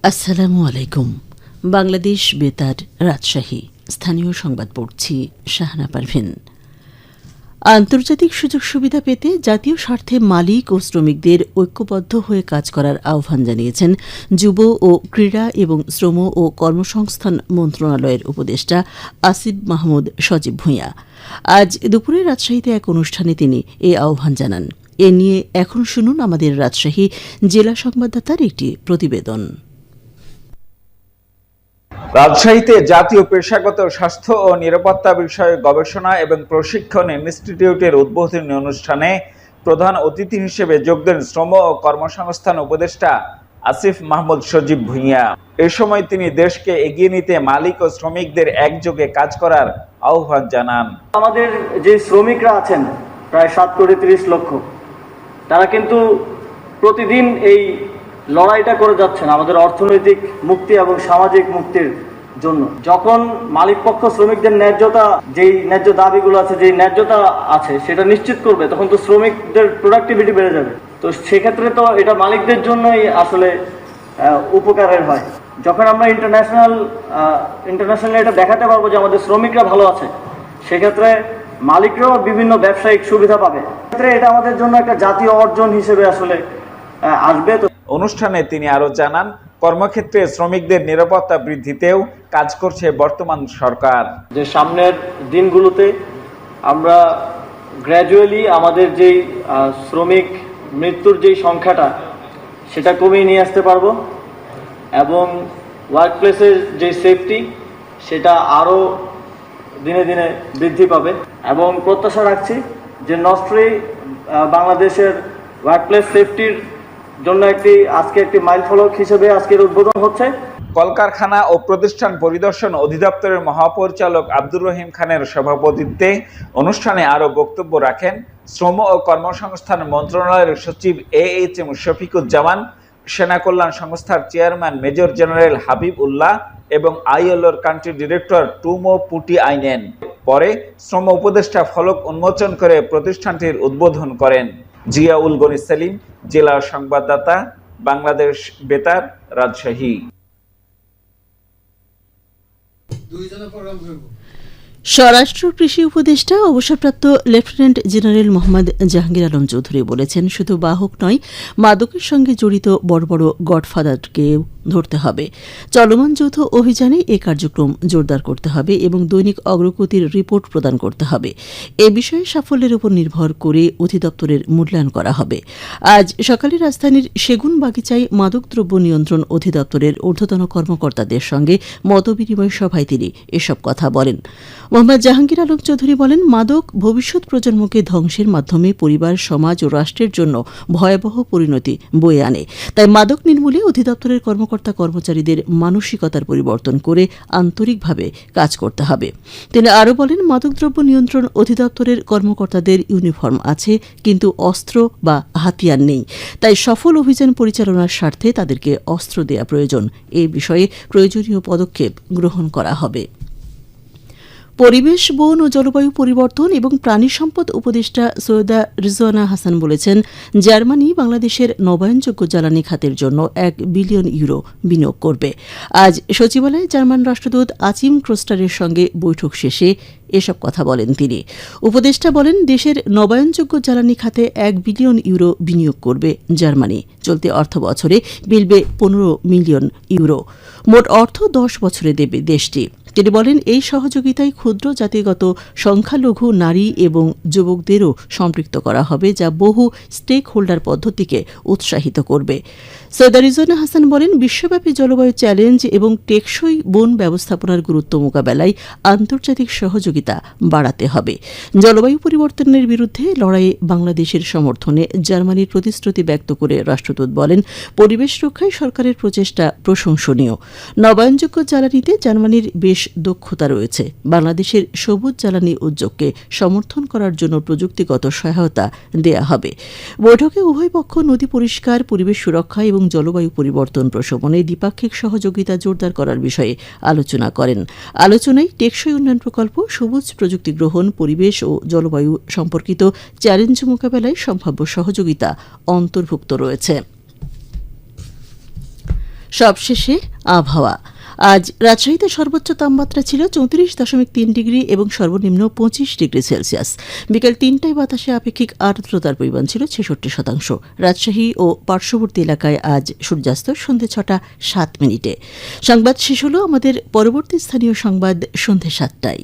আসসালামু আলাইকুম। বাংলাদেশ বেতার, রাজশাহী। স্থানীয় সংবাদ পড়ছি শাহানা পারভিন। আন্তর্জাতিক সুযোগ সুবিধা পেতে জাতীয় স্বার্থে মালিক ও শ্রমিকদের ঐক্যবদ্ধ হয়ে কাজ করার আহ্বান জানিয়েছেন যুব ও ক্রীড়া এবং শ্রম ও কর্মসংস্থান মন্ত্রণালয়ের উপদেষ্টা আসিফ মাহমুদ সজীব ভূঁইয়া। আজ দুপুরে রাজশাহীতে এক অনুষ্ঠানে তিনি এই আহ্বান জানান। এ নিয়ে এখন শুনুন আমাদের রাজশাহী জেলা সংবাদদাতার একটি প্রতিবেদন। রাজশাহীতে জাতীয় পেশাগত স্বাস্থ্য ও নিরাপত্তা বিষয়ে গবেষণা এবং প্রশিক্ষণ ইনস্টিটিউটের উদ্বোধনী অনুষ্ঠানে প্রধান অতিথি হিসেবে যোগ দেন শ্রম ও কর্মসংস্থান উপদেষ্টা আসিফ মাহমুদ সজীব ভূঁইয়া। এ সময় তিনি দেশকে এগিয়ে নিতে মালিক ও শ্রমিকদের একযোগে কাজ করার আহ্বান জানান। আমাদের যে শ্রমিকরা আছেন প্রায় 7.30 লক্ষ, তারা কিন্তু প্রতিদিন এই লড়াইটা করে যাচ্ছেন আমাদের অর্থনৈতিক মুক্তি এবং সামাজিক মুক্তির জন্য। যখন মালিকপক্ষ শ্রমিকদের যেই ন্যায্য দাবিগুলো আছে, যেই ন্যায্যতা আছে সেটা নিশ্চিত করবে, তখন তো শ্রমিকদের প্রোডাক্টিভিটি বেড়ে যাবে। তো সেক্ষেত্রে তো এটা মালিকদের জন্যই আসলে উপকারের হয়। যখন আমরা ইন্টারন্যাশনালি এটা দেখাতে পারবো যে আমাদের শ্রমিকরা ভালো আছে, সেক্ষেত্রে মালিকরাও বিভিন্ন ব্যবসায়িক সুবিধা পাবে। সেক্ষেত্রে এটা আমাদের জন্য একটা জাতীয় অর্জন হিসেবে আসলে আসবে। অনুষ্ঠানে তিনি আরো জানান, কর্মক্ষেত্রে শ্রমিকদের নিরাপত্তা বৃদ্ধিতেও কাজ করছে বর্তমান সরকার। যে সামনের দিনগুলোতে আমরা গ্র্যাজুয়ালি আমাদের যেই শ্রমিক মৃত্যুর যেই সংখ্যাটা সেটা কমিয়ে নিয়ে আসতে পারবো এবং ওয়ার্ক প্লেসের যে সেফটি সেটা আরও দিনে দিনে বৃদ্ধি পাবে। এবং প্রত্যাশা রাখছি যে নস্ট্রি বাংলাদেশের ওয়ার্ক প্লেস সেফটির জন্য আজকে একটি মাইল ফলক হিসেবে আজকের উদ্বোধন হচ্ছে। কলকারখানা ও প্রতিষ্ঠান পরিদর্শন অধিদপ্তরের মহাপরিচালক আব্দুর রহিম খানের সভাপতিত্বে অনুষ্ঠানে আরো বক্তব্য রাখেন শ্রম ও কর্মসংস্থান মন্ত্রণালয়ের সচিব AHM শফিকুজ্জামান, সেনা কল্যাণ সংস্থার চেয়ারম্যান মেজর জেনারেল হাবিব উল্লাহ এবং ILOর কান্ট্রি ডিরেক্টর টুমো পুটি আইনেন। পরে শ্রম উপদেষ্টা ফলক উন্মোচন করে প্রতিষ্ঠানটির উদ্বোধন করেন। জিয়াউল গনি সেলিম, জেলা সংবাদদাতা, বাংলাদেশ বেতার, রাজশাহী। স্বরাষ্ট্র কৃষি উপদেষ্টা অবসরপ্রাপ্ত লেফটেন্যান্ট জেনারেল মোহাম্মদ জাহাঙ্গীর আলম চৌধুরী বলেছেন, শুধু বাহক নয়, মাদকের সঙ্গে জড়িত বড় বড় গডফাদারকে ধরতে হবে। চলমান যৌথ অভিযানে এ কার্যক্রম জোরদার করতে হবে এবং দৈনিক অগ্রগতির রিপোর্ট প্রদান করতে হবে। এ বিষয়ে সাফল্যের উপর নির্ভর করে অধিদপ্তরের মূল্যায়ন করা হবে। আজ সকালে রাজধানীর সেগুন বাগিচায় মাদকদ্রব্য নিয়ন্ত্রণ অধিদপ্তরের ঊর্ধ্বতন কর্মকর্তাদের সঙ্গে মতবিনিময় সভায় তিনি এসব কথা বলেন। মোহাম্মদ জাহাঙ্গীর আলম চৌধুরী বলেন, মাদক ভবিষ্যৎ প্রজন্মকে ধ্বংসের মাধ্যমে পরিবার, সমাজ ও রাষ্ট্রের জন্য ভয়াবহ পরিণতি বয়ে আনে। তাই মাদক নির্মূলে অধিদপ্তরের কর্মকর্তা কর্মচারীদের মানসিকতার পরিবর্তন করে আন্তরিকভাবে কাজ করতে হবে। তিনি আরও বলেন, মাদকদ্রব্য নিয়ন্ত্রণ অধিদপ্তরের কর্মকর্তাদের ইউনিফর্ম আছে, কিন্তু অস্ত্র বা হাতিয়ার নেই। তাই সফল অভিযান পরিচালনার স্বার্থে তাদেরকে অস্ত্র দেয়া প্রয়োজন। এ বিষয়ে প্রয়োজনীয় পদক্ষেপ গ্রহণ করা হবে। পরিবেশ, বন ও জলবায়ু পরিবর্তন এবং প্রাণী সম্পদ উপদেষ্টা সৈয়দা রিজওয়ানা হাসান বলেছেন, জার্মানি বাংলাদেশের নবায়নযোগ্য জ্বালানি খাতের জন্য 1 বিলিয়ন ইউরো বিনিয়োগ করবে। আজ সচিবালয়ে জার্মান রাষ্ট্রদূত আচিম ক্রোস্টারের সঙ্গে বৈঠক শেষে এসব কথা বলেন তিনি। উপদেষ্টা বলেন, দেশের নবায়নযোগ্য জ্বালানি খাতে 1 বিলিয়ন ইউরো বিনিয়োগ করবে জার্মানি। চলতি অর্থ বছরে মিলবে 15 মিলিয়ন ইউরো। মোট অর্থ 10 বছরে দেবে দেশটি। তিনি বলেন, এই সহযোগিতায় ক্ষুদ্র জাতিগত সংখ্যালঘু নারী এবং যুবকদেরও সম্পৃক্ত করা হবে, যা বহু স্টেক হোল্ডার পদ্ধতিকে উৎসাহিত করবে। সৈয়দা রিজওয়ানা হাসান বলেন, বিশ্বব্যাপী জলবায়ু চ্যালেঞ্জ এবং টেকসই বন ব্যবস্থাপনার গুরুত্ব মোকাবেলায় আন্তর্জাতিক সহযোগিতা বাড়াতে হবে। জলবায়ু পরিবর্তনের বিরুদ্ধে লড়াইয়ে বাংলাদেশের সমর্থনে জার্মানির প্রতিশ্রুতি ব্যক্ত করে রাষ্ট্রদূত বলেন, পরিবেশ রক্ষায় সরকারের প্রচেষ্টা প্রশংসনীয়। নবায়নযোগ্য জ্বালানিতে জার্মানির বেশ দক্ষতা রয়েছে। বাংলাদেশের সবুজ জ্বালানি উদ্যোগকে সমর্থন করার জন্য প্রযুক্তিগত সহায়তা দেয়া হবে। বৈঠকে উভয় পক্ষ নদী পরিষ্কার, পরিবেশ সুরক্ষা এবং জলবায়ু পরিবর্তন প্রশমনে দ্বিপাক্ষিক সহযোগিতা জোরদার করার বিষয়ে আলোচনা করেন। আলোচনায় টেকসই উন্নয়ন প্রকল্প, সবুজ প্রযুক্তি গ্রহণ, পরিবেশ ও জলবায়ু সম্পর্কিত চ্যালেঞ্জ মোকাবেলায় সম্ভাব্য সহযোগিতা অন্তর্ভুক্ত রয়েছে। সবশেষে আবহাওয়া। আজ রাজশাহীতে সর্বোচ্চ তাপমাত্রা ছিল 34.3 ডিগ্রি এবং সর্বনিম্ন 25 ডিগ্রি সেলসিয়াস। বিকেল 3টায় বাতাসে আপেক্ষিক আর্দ্রতার পরিমাণ ছিল 66%। রাজশাহী ও পার্শ্ববর্তী এলাকায় আজ সূর্যাস্ত সন্ধ্যে 6টা 7 মিনিটে। সংবাদ শেষ হলো। আমাদের পরবর্তী স্থানীয় সংবাদ সন্ধ্যে 7টায়।